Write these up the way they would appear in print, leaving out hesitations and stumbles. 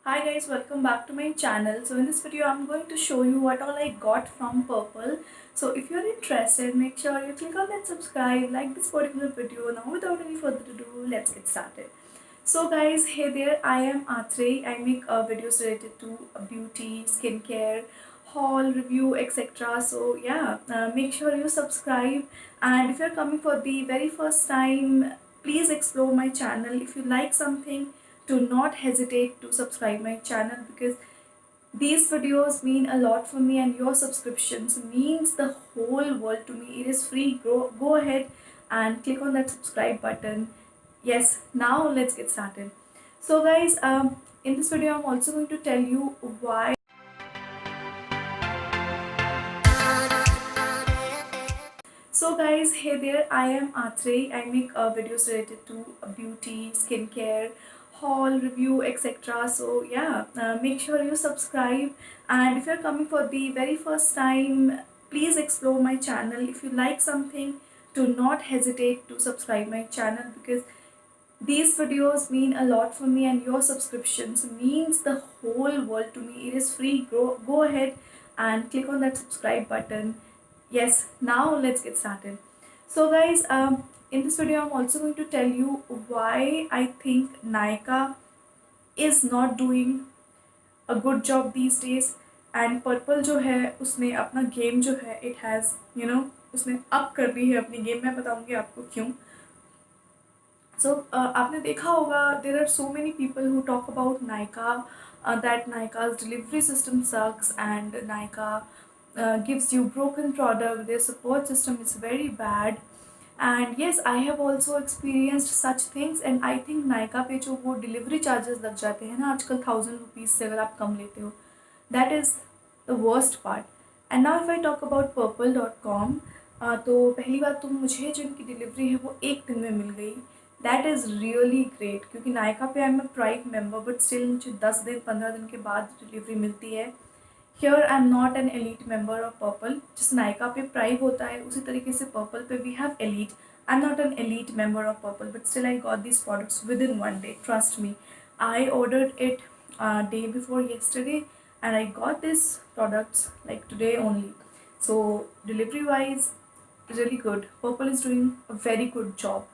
Hi guys, welcome back to my channel. So in this video I'm going to show you what all I got from Purple. So if you're interested, make sure you click on that subscribe, like this particular video. Now without any further ado, let's get started. So guys, hey there, I am Atrey. I make videos related to beauty, skincare, haul, review, etc. So yeah, make sure you subscribe, and if you're coming for the very first time, please explore my channel. If you like something, do not hesitate to subscribe my channel because these videos mean a lot for me and your subscriptions means the whole world to me. It is free. Go ahead and click on that subscribe button. Yes, now let's get started. So guys, in this video I'm also going to tell you why. So guys, hey there, I am Atrey. I make videos related to beauty, skincare, haul, review, etc. So yeah, make sure you subscribe, and if you're coming for the very first time, please explore my channel. If you like something, do not hesitate to subscribe my channel because these videos mean a lot for me and your subscriptions means the whole world to me. It is free. Go ahead and click on that subscribe button. Yes, now let's get started. So guys, in this video I'm also going to tell you why I think Nykaa is not doing a good job these days, and purple जो है उसने अपना game जो है it has उसने up कर दी है अपनी गेम. मैं बताऊंगी आपको क्यों. So आपने देखा होगा there are so many people who talk about Nykaa, that Nykaa's delivery system sucks and Nykaa gives you broken product, their support system is very bad. And yes, I have also experienced such things, and I think Nykaa पे जो वो delivery charges लग जाते हैं ना आजकल 1000 rupees से अगर आप कम लेते हो, that is the worst part. And now if I talk about purple.com, तो पहली बात तो मुझे जो इनकी डिलीवरी है वो एक दिन में मिल गई. दैट इज़ रियली ग्रेट, क्योंकि नायका पे I am a prime member but still मुझे 10 दिन 15 दिन के बाद डिलीवरी मिलती है. Here I am not an elite member of purple. जिस नायका पे प्राइम होता है उसी तरीके से पर्पल पे we have elite. I am not an elite member of purple but still I got this products within one day. Trust me, I ordered it day before yesterday and I got these products like today only. So delivery wise, really good. Purple is doing a very good job.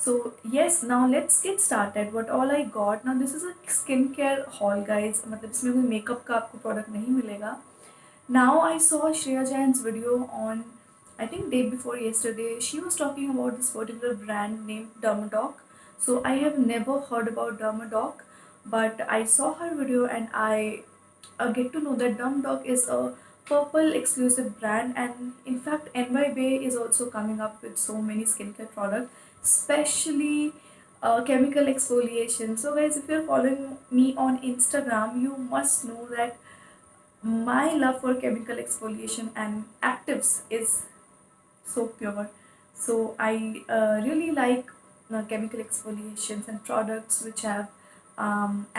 So yes, now let's get started. What all I got, now this is a skincare haul guys. मतलब इसमें कोई makeup का आपको product नहीं मिलेगा. Now I saw Shreya Jain's video on, I think day before yesterday. She was talking about this particular brand named Dermadoc. So I have never heard about Dermadoc, but I saw her video and I get to know that Dermadoc is a Purple exclusive brand, and in fact NY Bay is also coming up with so many skincare products, especially chemical exfoliation. So guys, if you're following me on Instagram, you must know that my love for chemical exfoliation and actives is so pure. So I really like chemical exfoliations and products which have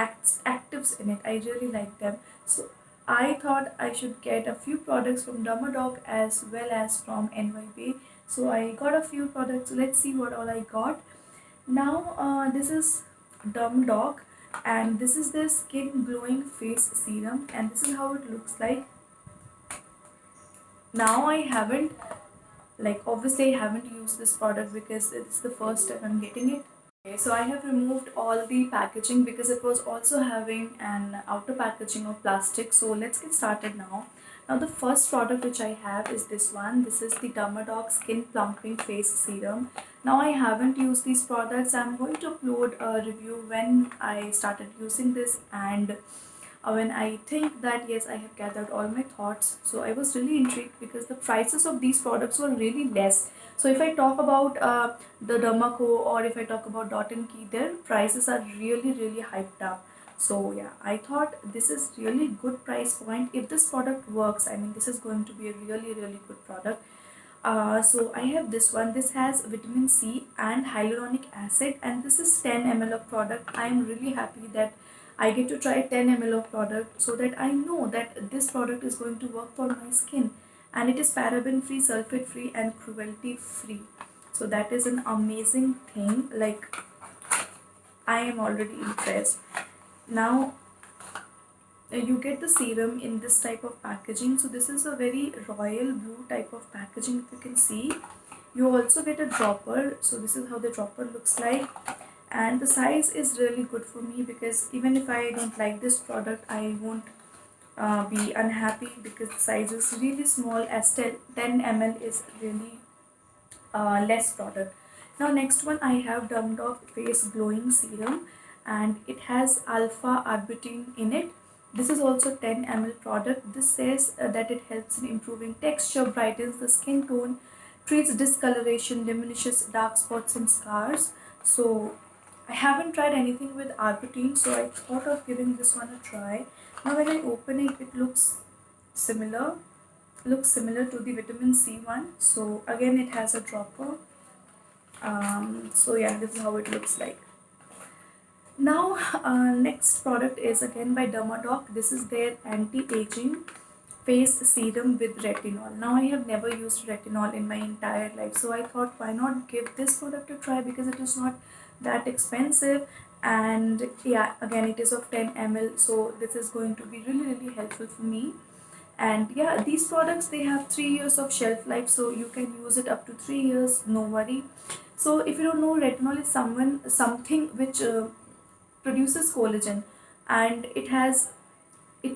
actives in it. I really like them. So I thought I should get a few products from Dermadoc as well as from NYB. So I got a few products. Let's see what all I got. Now this is Dermadoc, and this is their skin glowing face serum, and this is how it looks like. Now I haven't, like obviously I haven't used this product because it's the first time I'm getting it. Okay, so I have removed all the packaging because it was also having an outer packaging of plastic. So let's get started now. Now the first product which I have is this one. This is the Dermadoc Skin Plumping Face Serum. Now I haven't used these products. I'm going to upload a review when I started using this, and when I think that yes, I have gathered all my thoughts. So I was really intrigued because the prices of these products were really less. So if I talk about the Dermaco, or if I talk about Dot and Key, their prices are really hyped up. So yeah, I thought this is really good price point. If this product works, I mean this is going to be a really good product. So I have this one. This has vitamin C and hyaluronic acid, and this is 10 ml of product. I am really happy that I get to try 10 ml of product so that I know that this product is going to work for my skin, and it is paraben free, sulfate free and cruelty free. So that is an amazing thing. Like I am already impressed. Now you get the serum in this type of packaging. So this is a very royal blue type of packaging, if you can see. You also get a dropper, so this is how the dropper looks like. And the size is really good for me, because even if I don't like this product, I won't be unhappy, because the size is really small, as 10 ml is really less product. Now next one, I have Dumdog Face Glowing Serum, and it has alpha arbutin in it. This is also 10 ml product. This says that it helps in improving texture, brightens the skin tone, treats discoloration, diminishes dark spots and scars. So I haven't tried anything with arbutin, so I thought of giving this one a try. Now when I open it, it similar looks similar to the vitamin C one. So again, it has a dropper. So yeah, this is how it looks like. Now next product is again by Dermadoc. This is their anti-aging face serum with retinol. Now I have never used retinol in my entire life, so I thought, why not give this product a try, because it is not that expensive. And yeah, again, it is of 10 ml, so this is going to be really helpful for me. And yeah, these products, they have 3 years of shelf life, so you can use it up to 3 years, no worry. So if you don't know, retinol is something which produces collagen, and it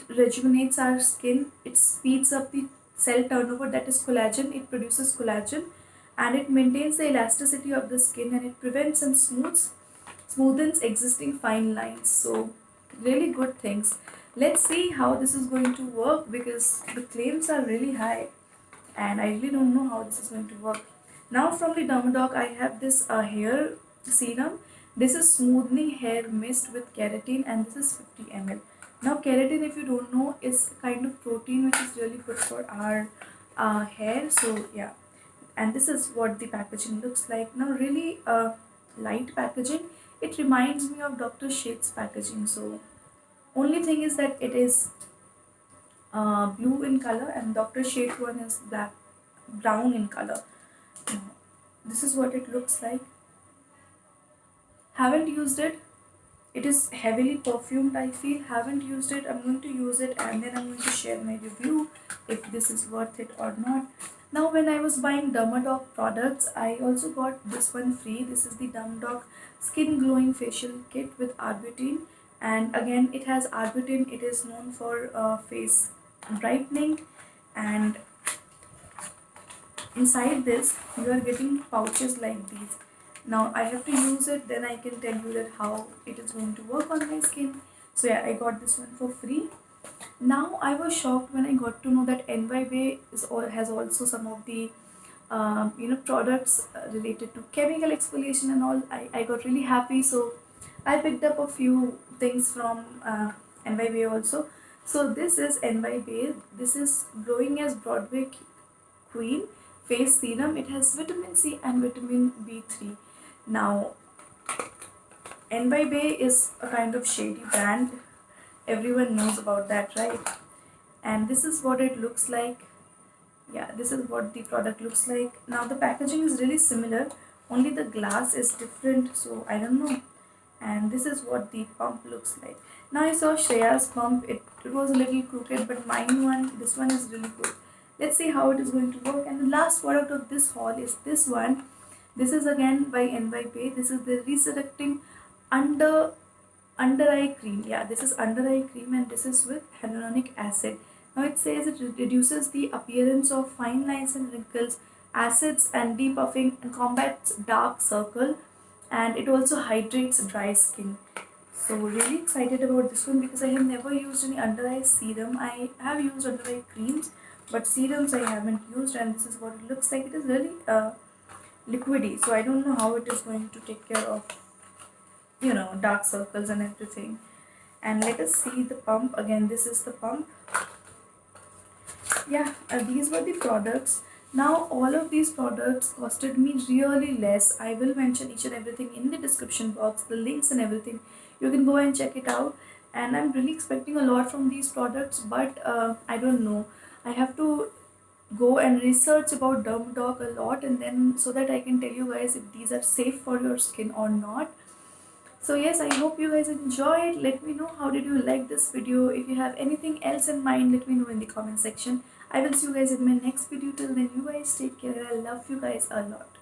rejuvenates our skin, it speeds up the cell turnover, that is collagen, it produces collagen, and it maintains the elasticity of the skin, and it prevents and smoothens existing fine lines. So really good things. Let's see how this is going to work, because the claims are really high, and I really don't know how this is going to work. Now from the Dermadoc, I have this hair serum. This is smoothing hair mist with keratin, and this is 50 ml. Now keratin, if you don't know, is a kind of protein which is really good for our hair. So yeah, and this is what the packaging looks like. Now really light packaging. It reminds me of Dr. Sheth's packaging. So only thing is that it is blue in color, and Dr. Sheth one is brown in color. Now, this is what it looks like. Haven't used it. It is heavily perfumed, I feel. Haven't used it. I'm going to use it, and then I'm going to share my review if this is worth it or not. Now when I was buying Dermadoc products, I also got this one free. This is the Dermadoc Skin Glowing Facial Kit with Arbutin. And again, it has Arbutin. It is known for face brightening. And inside this, you are getting pouches like these. Now I have to use it, then I can tell you that how it is going to work on my skin. So yeah, I got this one for free. Now I was shocked when I got to know that NYBay has also some of the products related to chemical exfoliation and all. I got really happy, so I picked up a few things from NYBay also. So this is NYBay. This is Glowing as Broadway Queen Face Serum. It has vitamin C and vitamin B3. Now NYBay is a kind of shady brand. Everyone knows about that, right? And this is what it looks like. Yeah, this is what the product looks like. Now the packaging is really similar, only the glass is different, so I don't know. And this is what the pump looks like. Now I saw Shreya's pump. It was a little crooked, but this one is really good. Let's see how it is going to work. And the last product of this haul is this one. This is again by NYBay. This is the resurrecting under under eye cream. Yeah, this is under eye cream, and this is with hyaluronic acid. Now it says it reduces the appearance of fine lines and wrinkles, acids and depuffing, and combats dark circle, and it also hydrates dry skin. So really excited about this one, because I have never used any under eye serum. I have used under eye creams, but serums I haven't used, and this is what it looks like. It is really liquidy, so I don't know how it is going to take care of dark circles and everything. And let us see the pump again. This is the pump. Yeah, these were the products. Now all of these products costed me really less. I will mention each and everything in the description box, the links and everything. You can go and check it out. And I'm really expecting a lot from these products, but I don't know. I have to go and research about Dermadoc a lot, and then so that I can tell you guys if these are safe for your skin or not. So yes, I hope you guys enjoyed. Let me know how did you like this video. If you have anything else in mind, let me know in the comment section. I will see you guys in my next video. Till then, you guys take care. I love you guys a lot.